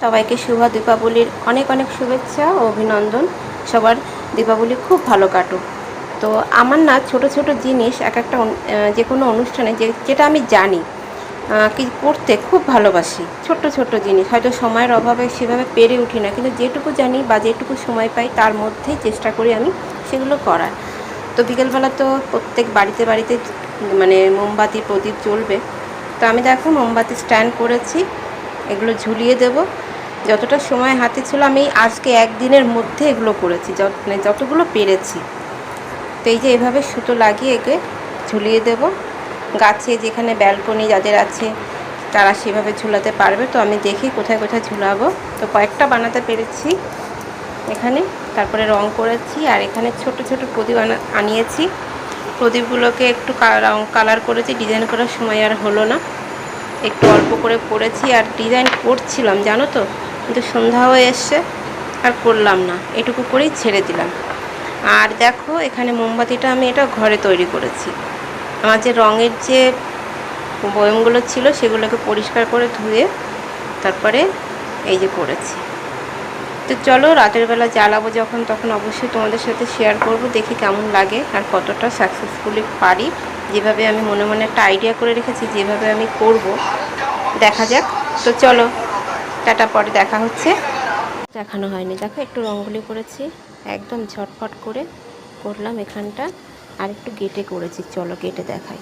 সবাইকে শুভ দীপাবলির অনেক অনেক শুভেচ্ছা ও অভিনন্দন। সবার দীপাবলি খুব ভালো কাটুক। তো আমার না ছোট ছোট জিনিস এক একটা যে কোনো অনুষ্ঠানে যেটা আমি জানি কি করতে খুব ভালোবাসি। ছোট্ট ছোট্ট জিনিস হয়তো সময়ের অভাবে সেভাবে পেরে উঠি না, কিন্তু যেটুকু জানি বা যেটুকু সময় পাই তার মধ্যেই চেষ্টা করি আমি সেগুলো করার। তো বিকেলবেলা তো প্রত্যেক বাড়িতে বাড়িতে মানে মোমবাতি প্রদীপ জ্বলবে। তো আমি দেখো মোমবাতি স্ট্যান্ড করেছি, এগুলো ঝুলিয়ে দেবো। যতটা সময় হাতে ছিল আমি আজকে একদিনের মধ্যে এগুলো করেছি, যতগুলো পেরেছি। তো এই যে এভাবে সুতো লাগিয়ে একে ঝুলিয়ে দেব গাছে, যেখানে ব্যালকনি যাদের আছে তারা সেভাবে ঝুলাতে পারবে। তো আমি দেখি কোথায় কোথায় ঝুলাবো। তো কয়েকটা বানাতে পেরেছি এখানে, তারপরে রং করেছি। আর এখানে ছোট ছোট প্রদীপ আনিয়েছি। প্রদীপগুলোকে একটু কালার করেছি, ডিজাইন করার সময় আর হলো না, একটু অল্প করে করেছি। আর ডিজাইন করছিলাম জানো তো, কিন্তু সন্ধ্যা হয়ে এসছে আর করলাম না, এটুকু করেই ছেড়ে দিলাম। আর দেখো এখানে মোমবাতিটা আমি এটা ঘরে তৈরি করেছি। আমার যে রঙের যে বয়মগুলো ছিল সেগুলোকে পরিষ্কার করে ধুয়ে তারপরে এই যে করেছি। তো চলো রাতের বেলা জ্বালাবো যখন, তখন অবশ্যই তোমাদের সাথে শেয়ার করব, দেখি কেমন লাগে আর কতটা সাকসেসফুলি পারি। যেভাবে আমি মনে মনে একটা আইডিয়া করে রেখেছি, যেভাবে আমি করব দেখা যাক। তো চলো টাটা, পরে দেখা হচ্ছে। দেখানো হয়নি, দেখো একটু রঙ্গোলি করেছি, একদম ঝটপট করে করলাম এখানটা। আর একটু গেটে করেছি, চলো গেটে দেখাই।